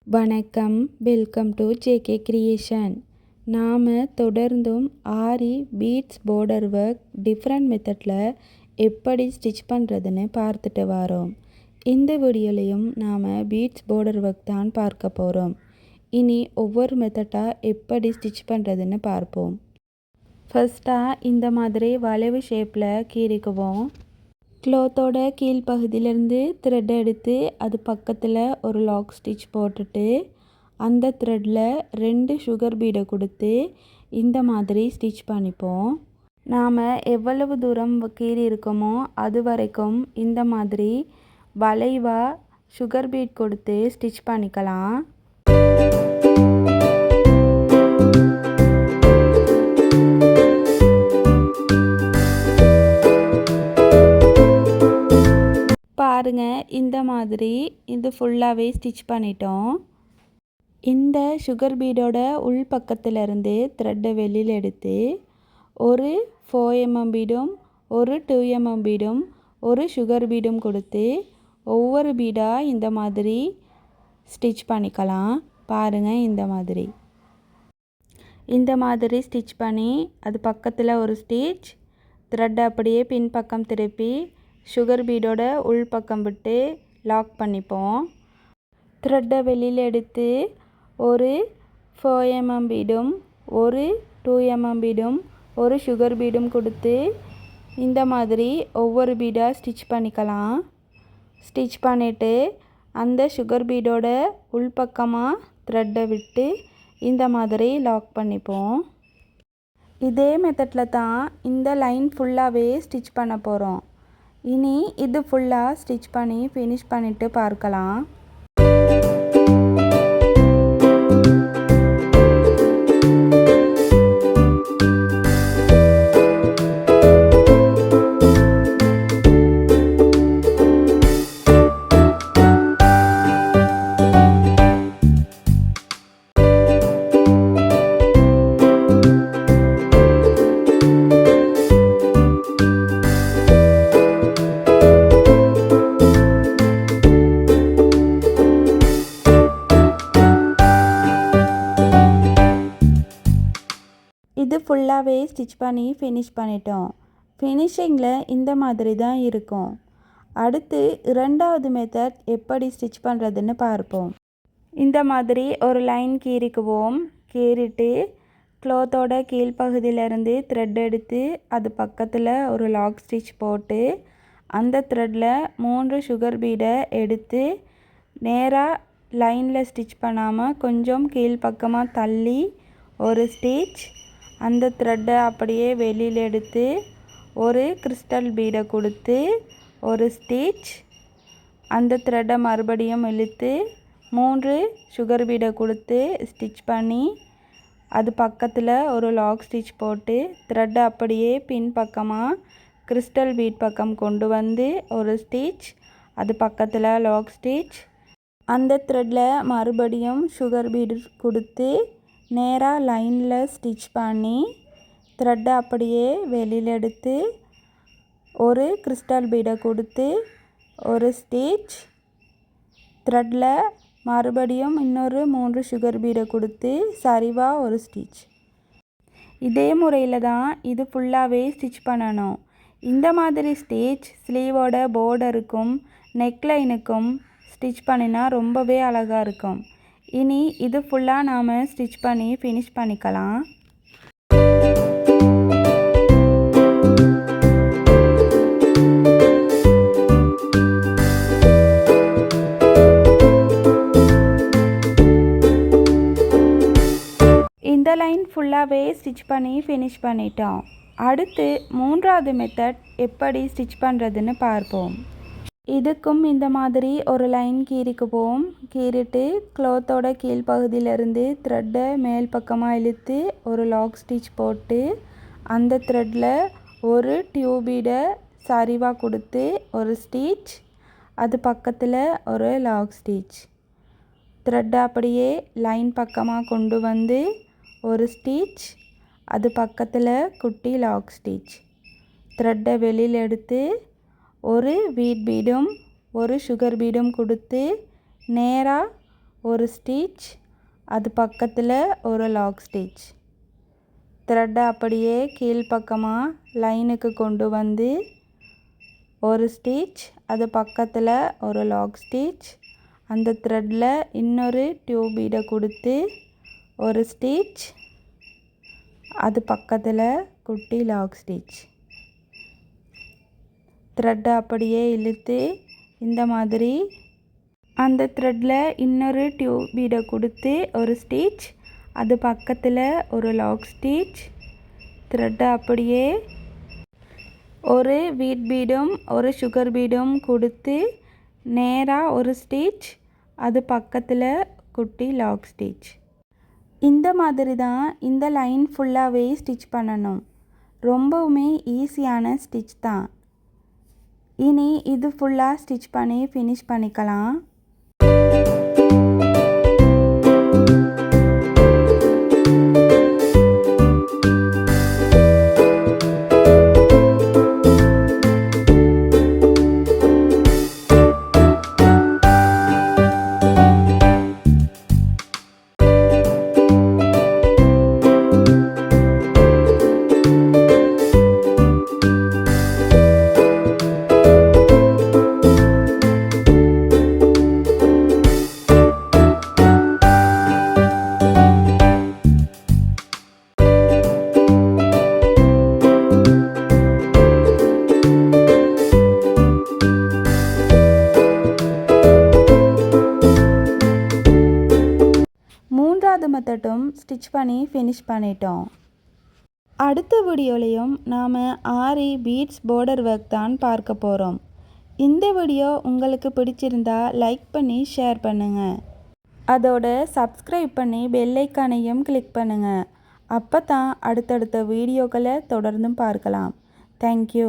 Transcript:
வணக்கம், welcome to JK creation. நாம் தொடர்ந்தும் ஆரி பீட்ஸ் border ஒர்க் டிஃப்ரெண்ட் மெத்தடில் எப்படி ஸ்டிச் பண்ணுறதுன்னு பார்த்துட்டு வரோம். இந்த வீடியோலையும் நாம் பீட்ஸ் border ஒர்க் தான் பார்க்க போகிறோம். இனி ஒவ்வொரு மெத்தடாக எப்படி ஸ்டிச் பண்ணுறதுன்னு பார்ப்போம். ஃபர்ஸ்ட்டாக இந்த மாதிரி வளைவு ஷேப்பில் கீறிக்குவோம். க்ளோத்தோட கீழ்ப்பகுதியிலேருந்து த்ரெட் எடுத்து அது பக்கத்தில் ஒரு லாக் ஸ்டிச் போட்டுட்டு அந்த த்ரெட்டில் 2 சுகர் பீடை கொடுத்து இந்த மாதிரி ஸ்டிச் பண்ணிப்போம். நாம் எவ்வளவு தூரம் கீறி இருக்கோமோ அது வரைக்கும் இந்த மாதிரி வளைவாக சுகர் பீட் கொடுத்து ஸ்டிச் பண்ணிக்கலாம். பாருங்க, இந்த மாதிரி இது ஃபுல்லாகவே ஸ்டிச் பண்ணிட்டோம். இந்த சுகர் பீடோட உள் பக்கத்திலிருந்து த்ரெட்டை வெளியில் எடுத்து ஒரு 4 mm பீடும் ஒரு 2 mm பீடும் ஒரு சுகர் பீடும் கொடுத்து ஒவ்வொரு பீடாக இந்த மாதிரி ஸ்டிச் பண்ணிக்கலாம். பாருங்கள், இந்த மாதிரி ஸ்டிச் பண்ணி அது பக்கத்தில் ஒரு ஸ்டிச் த்ரெட்டை அப்படியே பின்பக்கம் திருப்பி சுகர் பீடோட உள் பக்கம் விட்டு லாக் பண்ணிப்போம். த்ரெட்டை வெளியில் எடுத்து ஒரு 4 mm பீடும் ஒரு 2 mm பீடும் ஒரு சுகர் பீடும் கொடுத்து இந்த மாதிரி ஒவ்வொரு பீடாக ஸ்டிச் பண்ணிக்கலாம். ஸ்டிச் பண்ணிவிட்டு அந்த சுகர் பீடோட உள்பக்கமாக த்ரெட்டை விட்டு இந்த மாதிரி லாக் பண்ணிப்போம். இதே மெத்தடில் தான் இந்த லைன் ஃபுல்லாகவே ஸ்டிச் பண்ண போகிறோம். இனி இது ஃபுல்லாக ஸ்டிச் பண்ணி ஃபினிஷ் பண்ணிவிட்டு பார்க்கலாம். இது ஃபுல்லாகவே ஸ்டிச் பண்ணி ஃபினிஷ் பண்ணிட்டோம். ஃபினிஷிங்கில் இந்த மாதிரி தான் இருக்கும். அடுத்து இரண்டாவது மெத்தட் எப்படி ஸ்டிச் பண்ணுறதுன்னு பார்ப்போம். இந்த மாதிரி ஒரு லைன் கீறிக்குவோம். கீறிட்டு க்ளோத்தோட கீழ்ப்பகுதியிலேருந்து த்ரெட் எடுத்து அது பக்கத்தில் ஒரு லாக் ஸ்டிச் போட்டு அந்த த்ரெட்டில் 3 சுகர் பீடை எடுத்து நேராக லைனில் ஸ்டிச் பண்ணாமல் கொஞ்சம் கீழ்ப்பக்கமாக தள்ளி ஒரு ஸ்டிச், அந்த த்ரெட்டை அப்படியே வெளியில் எடுத்து ஒரு கிறிஸ்டல் பீடை கொடுத்து ஒரு ஸ்டிச், அந்த த்ரெட்டை மறுபடியும் இழுத்து 3 சுகர் பீடை கொடுத்து ஸ்டிச் பண்ணி அது பக்கத்தில் ஒரு லாக் ஸ்டிச் போட்டு த்ரெட்டை அப்படியே பின்பக்கமாக கிறிஸ்டல் பீட் பக்கம் கொண்டு வந்து ஒரு ஸ்டிச், அது பக்கத்தில் லாக் ஸ்டிச், அந்த த்ரெட்டில் மறுபடியும் சுகர் பீடு கொடுத்து நேராக லைனில் ஸ்டிச் பண்ணி த்ரெட்டை அப்படியே வெளியில் எடுத்து ஒரு கிறிஸ்டல் பீடை கொடுத்து ஒரு ஸ்டிச், த்ரெட்டில் மறுபடியும் இன்னொரு 3 சுகர் பீடை கொடுத்து சரிவாக ஒரு ஸ்டிச். இதே முறையில் தான் இது ஃபுல்லாகவே ஸ்டிச் பண்ணணும். இந்த மாதிரி ஸ்டிச் ஸ்லீவோட பார்டருக்கும் நெக்லைனுக்கும் ஸ்டிச் பண்ணினா ரொம்பவே அழகாக இருக்கும். இனி இது ஃபுல்லாக நாம் ஸ்டிச் பண்ணி ஃபினிஷ் பண்ணிக்கலாம். இந்த லைன் ஃபுல்லாகவே ஸ்டிச் பண்ணி ஃபினிஷ் பண்ணிட்டோம். அடுத்து மூன்றாவது மெத்தட் எப்படி ஸ்டிச் பண்ணுறதுன்னு பார்ப்போம். இதுக்கும் இந்த மாதிரி ஒரு லைன் கீறிக்குவோம். கீறிட்டு க்ளோத்தோட கீழ்ப்பகுதியிலேருந்து த்ரெட்டை மேல் பக்கமாக இழுத்து ஒரு லாக் ஸ்டிச் போட்டு அந்த த்ரெட்டில் ஒரு டியூபீடை சரிவாக கொடுத்து ஒரு ஸ்டிச், அது பக்கத்தில் ஒரு லாக் ஸ்டிச், த்ரெட்டை அப்படியே லைன் பக்கமாக கொண்டு வந்து ஒரு ஸ்டிச், அது பக்கத்தில் குட்டி லாக் ஸ்டிச், த்ரெட்டை வெளியில் எடுத்து ஒரு வீட் பீடும் ஒரு சுகர் பீடும் கொடுத்து நேராக ஒரு ஸ்டிச், அது பக்கத்தில் ஒரு லாக் ஸ்டிச். த்ரெட்டை அப்படியே கீழ்ப்பக்கமாக லைனுக்கு கொண்டு வந்து ஒரு ஸ்டிச், அது பக்கத்தில் ஒரு லாக் ஸ்டிச், அந்த த்ரெட்டில் இன்னொரு டியூப் பீடை கொடுத்து ஒரு ஸ்டிச், அது பக்கத்தில் குட்டி லாக் ஸ்டிச். த்ரெட்டை அப்படியே இழுத்து இந்த மாதிரி அந்த த்ரெட்டில் இன்னொரு டியூப் பீடை கொடுத்து ஒரு ஸ்டிச், அது பக்கத்தில் ஒரு லாக் ஸ்டிச். த்ரெட்டை அப்படியே ஒரு வீட் பீடும் ஒரு சுகர் பீடும் கொடுத்து நேராக ஒரு ஸ்டிச், அது பக்கத்தில் குட்டி லாக் ஸ்டிச். இந்த மாதிரி தான் இந்த லைன் ஃபுல்லாகவே ஸ்டிச் பண்ணணும். ரொம்பவுமே ஈஸியான ஸ்டிச் தான். இனி இது ஃபுல்லாக ஸ்டிச் பண்ணி ஃபினிஷ் பண்ணிக்கலாம். மூன்றாவது மெத்தடும் ஸ்டிச் பண்ணி ஃபினிஷ் பண்ணிட்டோம். அடுத்த வீடியோலையும் நாம் ஆரி பீட்ஸ் பார்டர் ஒர்க் தான் பார்க்க போகிறோம். இந்த வீடியோ உங்களுக்கு பிடிச்சிருந்தா லைக் பண்ணி ஷேர் பண்ணுங்கள். அதோட சப்ஸ்கிரைப் பண்ணி பெல் ஐக்கானையும் கிளிக் பண்ணுங்கள். அப்போ தான் அடுத்தடுத்த வீடியோக்களை தொடர்ந்தும் பார்க்கலாம். தேங்க்யூ.